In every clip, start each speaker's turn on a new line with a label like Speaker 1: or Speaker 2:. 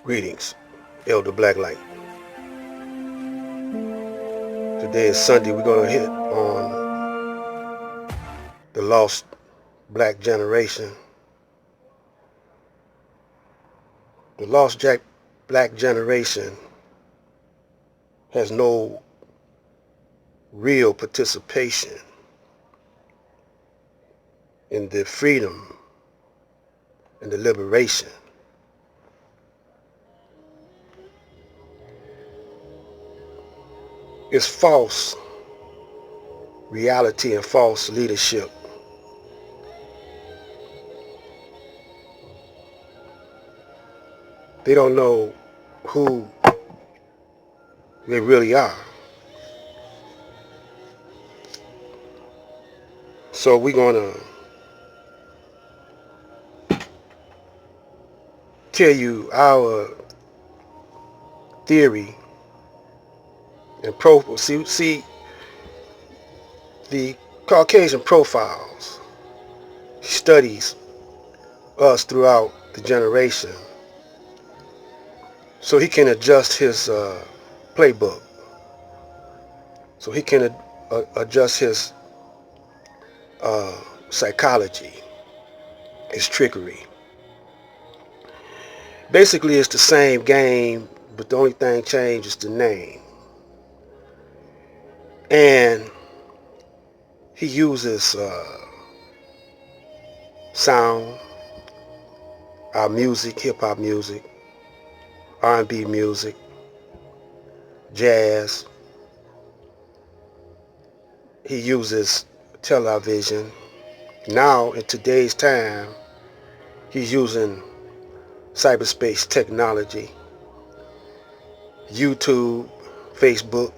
Speaker 1: Greetings, Elder Blacklight. Today is Sunday. We're going to hit on the lost black generation. The black generation has no real participation in the freedom and the liberation. It's false reality and false leadership. They don't know who they really are. So we're going to tell you our theory and profile. See, the Caucasian profiles studies us throughout the generation so he can adjust his playbook, so he can adjust his uh, psychology, his trickery. Basically, it's the same game, but the only thing changed is the name. And he uses sound, our music, hip-hop music, R&B music, jazz. He uses television. Now, in today's time, he's using cyberspace technology, YouTube, Facebook,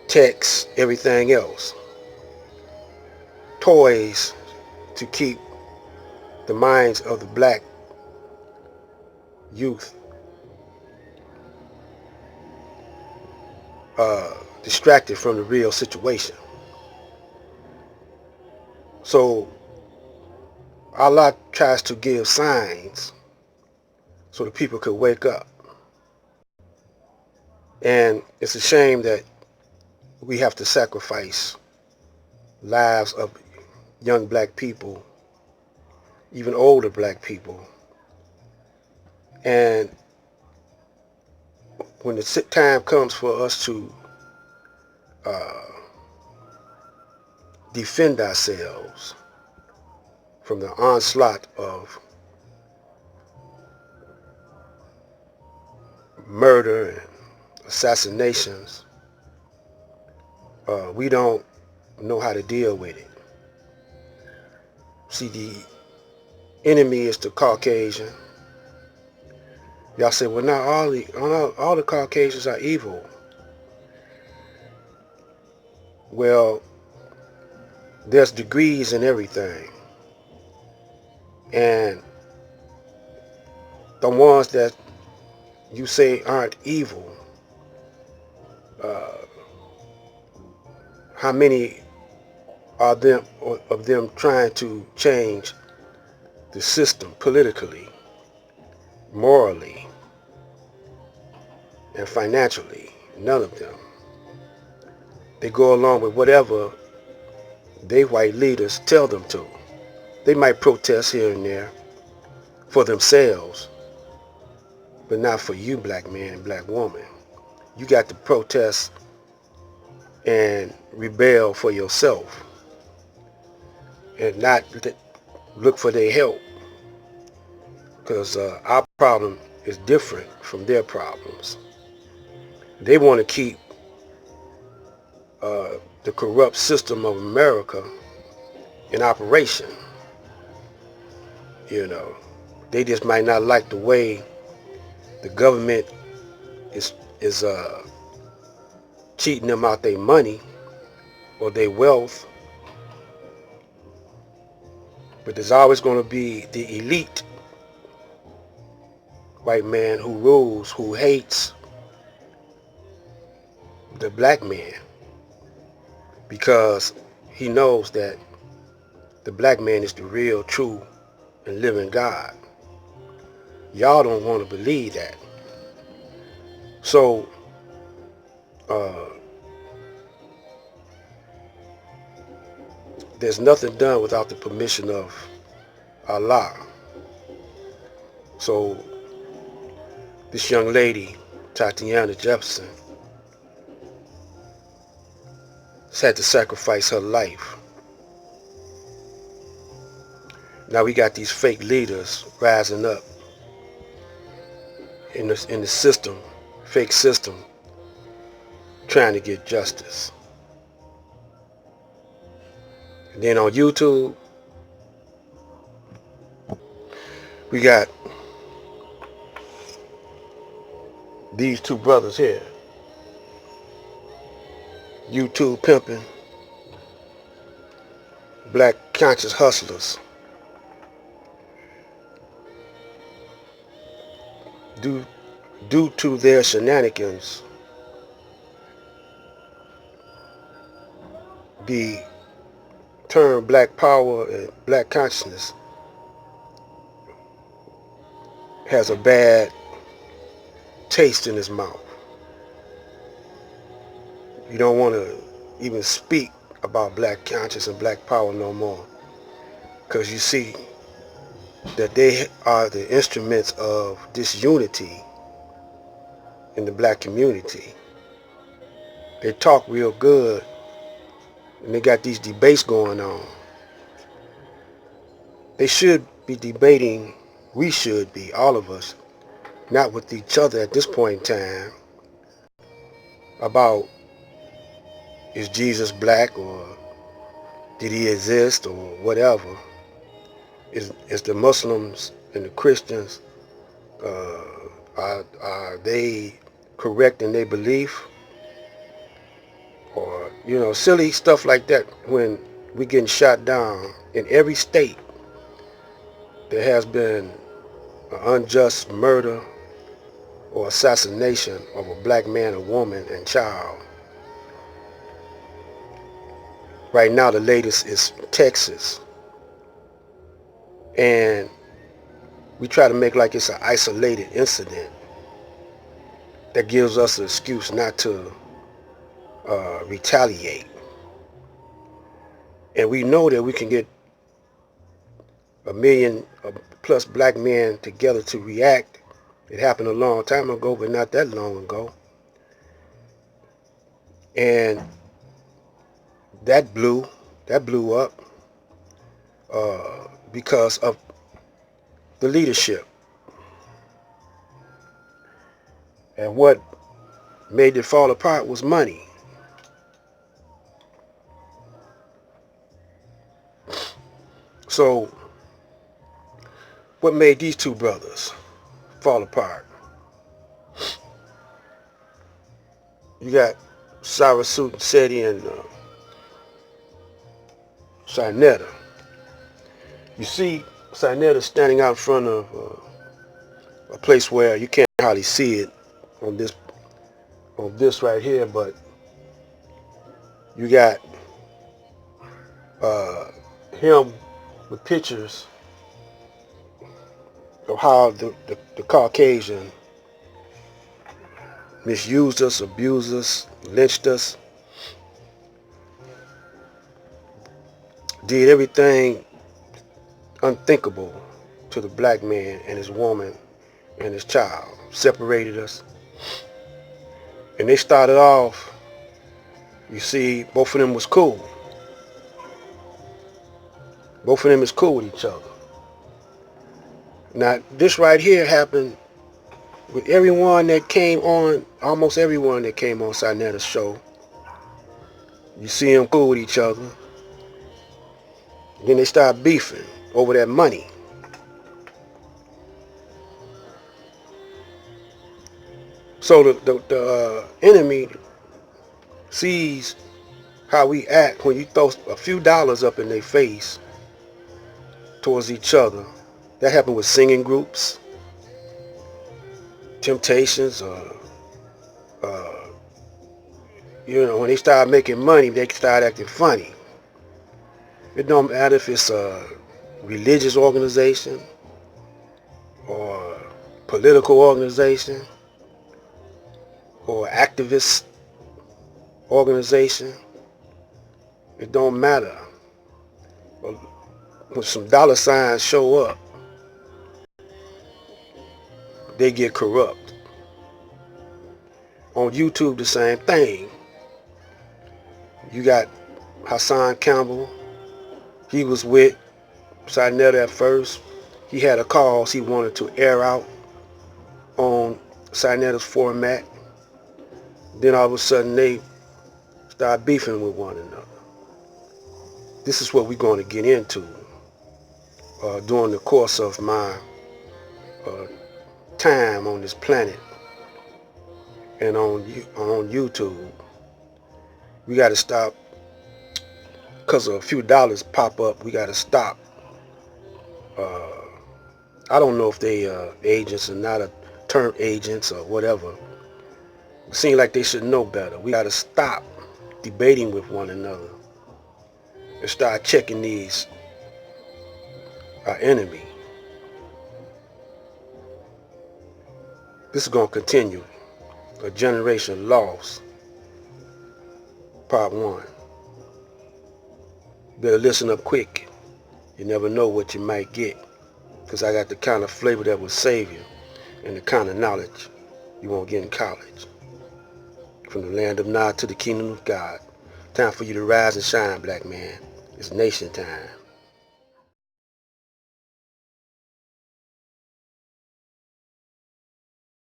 Speaker 1: text, everything else. Toys to keep the minds of the black youth distracted from the real situation. So Allah tries to give signs so the people could wake up. And it's a shame that we have to sacrifice lives of young black people, even older black people. And when the time comes for us to uh, defend ourselves from the onslaught of murder and assassinations, we don't know how to deal with it. See, the enemy is the Caucasian. Y'all say, well, not all the Caucasians are evil. Well, there's degrees in everything. And the ones that you say aren't evil, uh, how many are them of them trying to change the system politically, morally, and financially? None of them. They go along with whatever they white leaders tell them to. They might protest here and there for themselves, but not for you, black man and black woman. You got to protest and rebel for yourself and not look for their help, because our problem is different from their problems. They want to keep the corrupt system of America in operation. You know, they just might not like the way the government is cheating them out their money or their wealth. But there's always going to be the elite white man who rules, who hates the black man, because he knows that the black man is the real, true, and living God. Y'all don't want to believe that. So, there's nothing done without the permission of Allah. So, this young lady, Tatiana Jefferson, has had to sacrifice her life. Now we got these fake leaders rising up in the system, fake system, trying to get justice. And then on YouTube, we got these two brothers here, YouTube pimping, black conscious hustlers. Due to their shenanigans, the term black power and black consciousness has a bad taste in his mouth. You don't want to even speak about black conscience and black power no more, because you see that they are the instruments of disunity in the black community. They talk real good, and they got these debates going on. They should be debating, we should be, all of us, not with each other at this point in time, about is Jesus black, or did he exist, or whatever. Is the Muslims and the Christians, are they correct in their belief? Or, silly stuff like that. When we getting shot down in every state, there has been an unjust murder or assassination of a black man, a woman, and child. Right now, the latest is Texas. And we try to make like it's an isolated incident that gives us an excuse not to retaliate. And we know that we can get a million plus black men together to react. It happened a long time ago, but not that long ago. And that blew up because of the leadership. And what made it fall apart was money. So, what made these two brothers fall apart? You got Sarah Seti and Sinetta. You see Sinetta standing out in front of a place where you can't hardly see it on this right here, but you got him with pictures of how the Caucasian misused us, abused us, lynched us, did everything unthinkable to the black man and his woman and his child, separated us. And they started off, you see, both of them was cool. Both of them is cool with each other. Now, this right here happened with everyone that came on, almost everyone that came on Sinetta's show. You see them cool with each other. Then they start beefing over that money. So the enemy sees how we act when you throw a few dollars up in their face towards each other. That happened with singing groups, Temptations, when they start making money, they start acting funny. It don't matter if it's a religious organization or political organization or activist organization. It don't matter. When some dollar signs show up, they get corrupt. On YouTube, the same thing. You got Hassan Campbell. He was with Sinetta at first. He had a cause he wanted to air out on Sinetta's format. Then all of a sudden they start beefing with one another. This is what we're going to get into during the course of my time on this planet and on YouTube. We got to stop because a few dollars pop up. We got to stop. I don't know if they agents or not, turned agents or whatever. It seems like they should know better. We got to stop debating with one another and start checking these our enemy. This is going to continue. A generation lost. Part 1. Better listen up quick. You never know what you might get, because I got the kind of flavor that will save you and the kind of knowledge you won't get in college. From the land of Nod to the kingdom of God. Time for you to rise and shine, black man. It's nation time.